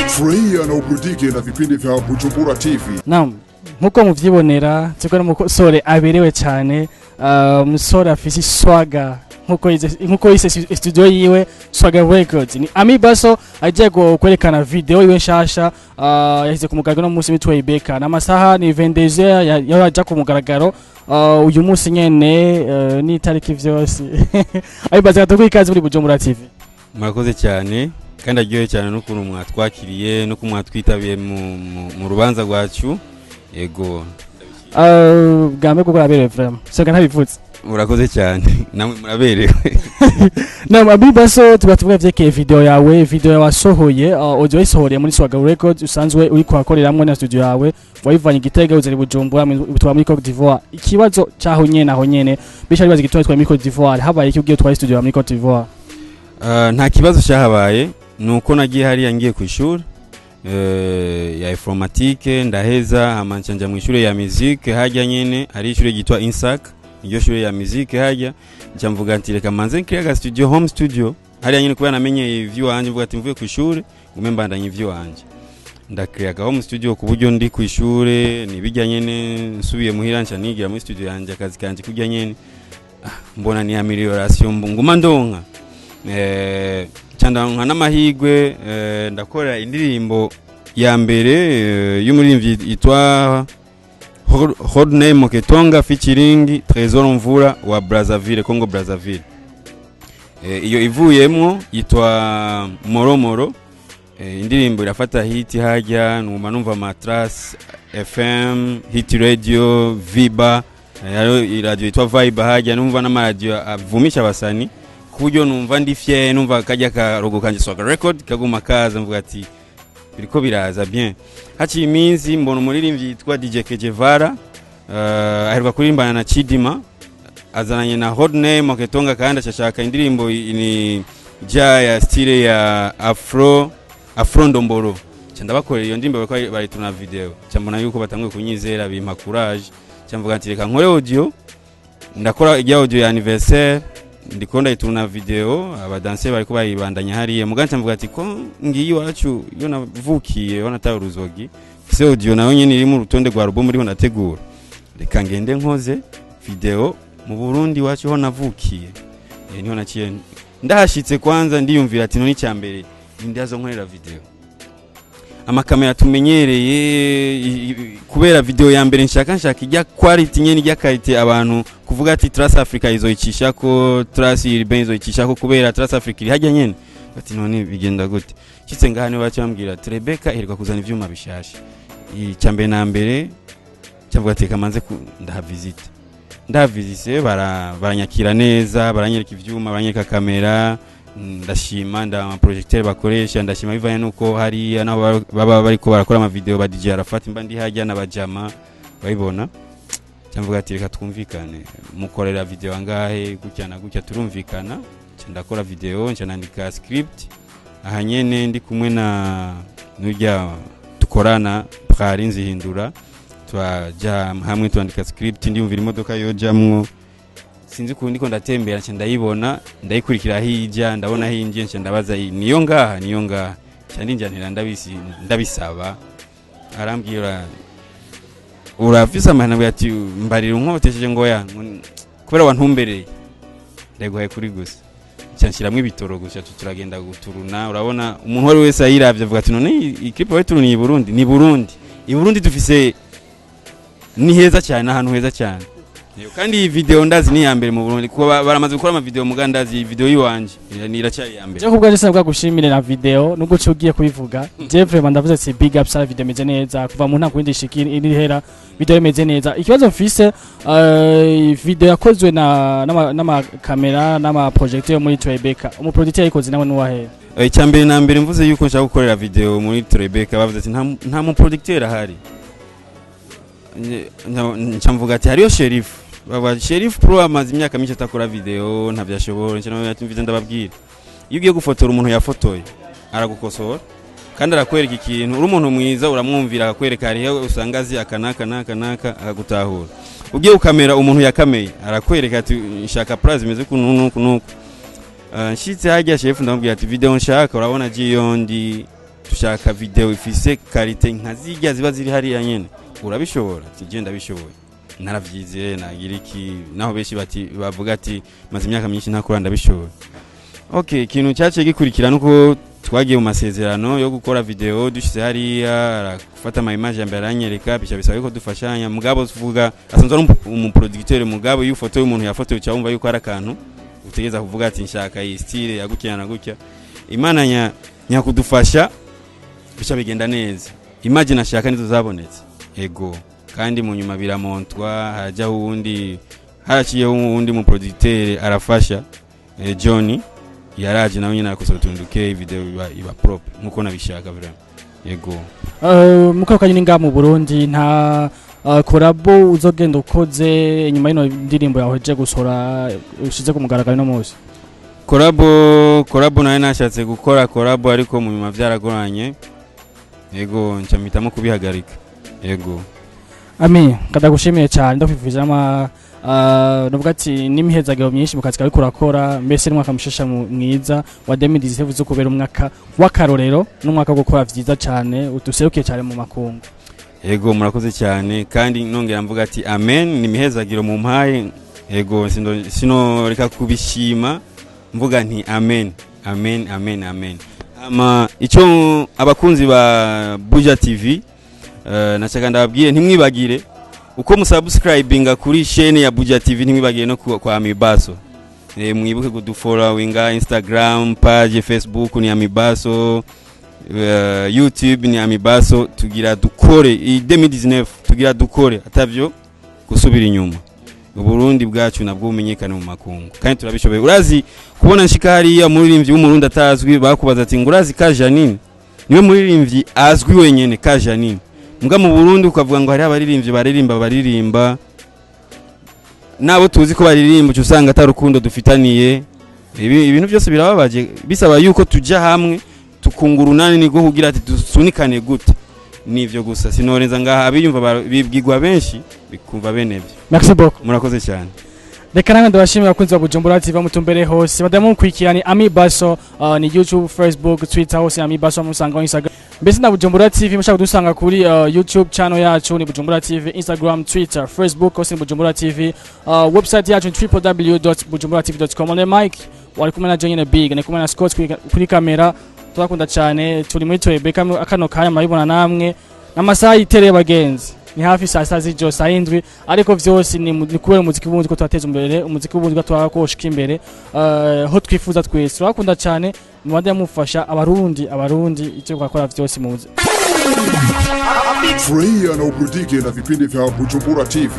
Furahia na uburudike na vipindi vya Bujumbura TV. Naam, nkuko muvyibonera tiko n'umusore aberewe cyane, umusore afise swaga nkuko yise studio yiwe Swaga Records. Ni Ami Baso agiye kwerekana video yiwe nshasha yahize ku mugaragaro no munsi mitwe ibeka n'amasaha ni 22h yaje ku mugaragaro uyu munsi nyene ni tariki vyose. Ami Baso atokwikaze muri Bujumbura TV. Murakoze cyane kandi aryoye cyane no kuntu mwatwakiriye no kumwatwitabiye mu rubanza rwacu. Yego gambe kuko aberewe vraiment Swaga ntabivutse. Murakoze cyane namwe muraberewe. Na Ami Baso tubavuga vyeke video yawe wasohoye audio isohoreye muri Swaga Records usanzwe uri kwakoreramwe na studio yawe wayivanye Gitega uzari Bujumbura bitwa muri Côte d'Ivoire. Ikibazo cyaho nyene aho nyene bisha bibaza gitwa twa muri Côte d'Ivoire habaye iki ugiye twa studio ya muri Côte d'Ivoire? Nta kibazo cyahabaye nuko nagiye hari yangiye ku ishuri ya informatique ndaheza amancanja mu ishuri ya musique hajya nyene ari ishuri gitwa Insac iyo shuri ya musique hajya njamvuga ati reka manze nkiriya studio home studio hari nyine kuba namenye ivyo wanje mvuga ati mvuye ku ishuri ngume mbandanye ivyo wanje ndakiriya home studio ku buryo ndi ku ishuri nibijya nyene nsubiye muhira nca nigira muri studio yanje akazi kanje kujya nyene mbona ni amelioration nguma ndonka cyanda n'amahigwe ndakora indirimbo Yambere y'umuririmbyi yitwa Hot Name Ketonga featuring Trésor Mvura wa Brazzaville Congo Brazzaville. Iyo ivuyemwo yitwa Moromoro. Indirimbo irafata hit hajya numva Matras FM, Hit Radio, Viba, radio yitwa Vibe hajya numva na radio avumisha abasani kuburyo numva ndi fier numva kajya karogo kanje Swaga Record kaguma kaza mvuga ati biriko biraza bien. Haci iminsi mbona umuririmbyi yitwa DJ Kejevara aheruka kurimbana na Chidima azananye na Hot Name Ketonga kandi ashaka indirimbo ni ya style ya Afro Ndomboro. Ndabakorera iyo ndirimbo bari tuna video. Cyambona yuko batamwe kunyizera bimpa courage. Cyamvuga ati reka nkore audio ndakora ijya audio ya anniversaire ndikonda ituna video abadanse bariko bayibandanya hariye muganje mvuga ati ko ngiyi wacu yo navukiye wana tayo ruzogi se audio nayo nyene iri mu rutonde rwa album muri nategura reka ngende nkoze video mu Burundi wacu ho navukiye niho naciye ndahashitse kwanza ndiyumvira ati none cyambere ndazo nkorera video amakamera tumenyereye kubera video ya mbere nshaka ijya quality nyene ijya quality abantu kuvuga ati Trace Africa izoyicishako Trace Urban izoyicishako kubera Trace Africa iri hajya nyene ati none bigenda gute kitse ngahane bacambwira Rebecca iherwa kuzana ivyuma bishasha icyambere na mbere cyavuga ati kamanze ndahavizite baranyakira neza baranyereka ivyuma baranyereka kamera ndashima nda projecteur bakoresha ndashima bivanye nuko hari naho baba bariko barakora ama video ba DJ Arafat mba ndi hajya nabajama bayibona cyamvuga ati reka twumvikane mukorera video angahe gucyana gucya turumvikana ndakora video nandika script aha nyene ndi kumwe na nujya tukorana Prari Nzihindura twaja hamwe twandika script ndiyumvira imodoka yojamwo sinzi ko ndiko ndatembera nce ndayibona ndayikurikira hijya ndabona hinje nce ndabaza niyo ngaha cyandi njyanira ndabisaba arambwira urafisa amahana ati mbarira unkotesheje ngoya kubera wantumbereye ndaguhaye kuri gusa cyanshiramwe ibitoro gusa turagenda guturuna urabona umuntu wari wese ayiravye avuga ati none ikipe wetu ni Burundi i Burundi dufise ni heza cyane ahantu heza cyane kandi iyi video ndazi ni yambere mu Burundi kuba baramaze gukora ama video mugandazi video yiwanje iracyari yambere cyo kubwa nisabwa gushimira na video nubwo cyugiye kubivuga je vraiment ndavuze ati big up sa video meze neza kuva mu ntango y'indishikira iri hera video imeze neza ikibazo mfise video yakozwe na kamera n'ama projecteur muri Rebecca umu producteur yikoze nawe nuwahe icyambere na mbere mvuze yuko nshaka gukorera video muri Rebecca bavuze ati nta mu producteur ahari ncamvuga ati hariyo Sheriff baba Sheriff Pro amaze imyaka myinshi atakora video ntabyashobora nce nawe yatumvize ndababwira iyo ugiye gufotora umuntu yafotoye aragukosora kandi arakwereka ikintu uri umuntu mwiza uramwumvira akakwereka hariho usangazi akanaka akagutahura ugiye ukamera umuntu yakameye arakwereka ati nshaka prize imeze kunuku nshitse hajya chef ndamubwira ati video nshaka urabona giyondi dushaka video ifise qualité nka zijya ziba ziri hariya nyene urabishobora kigenda bishoboye naravyize nagira iki naho beshi bati bavuga ati maze imyaka myinshi ntakora ndabishobora. Okay, ikintu cyace gikurikira nuko twagiye mu masezerano yo gukora video dushize hariya arafata ama image Yambere anyereka bisaba yuko dufashanya mugabo tuvuga asanzwe ari umuproducteur mugabo iyo foto y'umuntu yafotoye cyumva yuko ari akantu utegeza kuvuga ati nshaka iyi style yagukirana gutya Imana nyakudufasha bisha bigenda neza image nashaka nizo zabonetse ego kandi mu nyuma biramontwa hajya uwundi haraciye uwundi mu producteur arafasha Johnny yaraje nawe nyina yakosora tunduke video iba propre nkuko nabishaka vraiment yego muko kanyine nga mu Burundi nta korabo uzogenda ukoze nyuma y'ino ndirimbo yawe je gusora ushize ku mugaragaro no munsi korabo nawe nashatse gukora korabo ariko mu nyuma byaragoranye yego ncyamitamo kubihagarika yego Ami kadagushimiye cyane ndakwifuza nuvuga ati nimihezagiro myinshi mu kazi kawe kurakora mbese n'umwaka mushasha mwiza wa 2017 zo kubera umwaka w'akarorero n'umwaka wo gukora vyiza cyane utuserukiye cyane mu makungu. Yego murakoze cyane kandi nongera mvuga ati amen nimihezagiro mu mpaye yego sino reka kubishima mvuga nti amen amen amen amen ama icyo abakunzi ba Buja TV nashaka ndababwiye ntimwibagire uko musubscribinga kuri chaîne ya Buja TV ntimwibagire no kwa Baso mwibuke kudufollowinga Instagram page Facebook ni Baso YouTube ni Baso tugira dukore 2019 tugira dukore atavyo gusubira inyuma Burundi bwacu nabwo umenyekane mu makungu kandi turabishoboye urazi kubona nshika hariya muririmbyi w'umurundi atazwi bakubaza ati ngurazi ka Janine niwe muririmbyi azwi wenyene ka Janine Mga mu Burundi ukavuga ngo hari abaririmbyi baririmba nabo tuzi ko baririmba cyo usanga atarukundo dufitaniye ibintu byose birababaje bisaba yuko tujya hamwe tukungurunane nigo kugira ati dusunikane gute nivyo gusa sinoreza ngaha abiyumva bibwirwa benshi bikumva benevyo. Merci beaucoup murakoze cyane. Reka namwe ndabashimira kunzi wa Bujumbura TV mutumbere hose badamu kwikirani Ami Baso ni YouTube Facebook Twitter hose Ami Baso musanga Instagram mbese na Bujumbura TV mushaka dusanga kuri YouTube channel yacu ni Bujumbura TV Instagram Twitter Facebook hose ni Bujumbura TV website yacu www.bujumburatv.com on the mic wari kumena Johnny Big ne kumena Scott kuri kamera turakunda cyane turi muri twebe akano kaya maribona namwe n'amasaha yitereye bagenzi ni hafi saa sita z'ijoro saa indwi ariko vyose ni kubera umuziki w'ubundi ko twateza imbere umuziki w'ubundi twakoshika imbere ho twifuza twese turakunda cyane mwande mufasha abarundi icyo bakora vyose mu Free na uburudike na vipindi vya Bujumbura TV.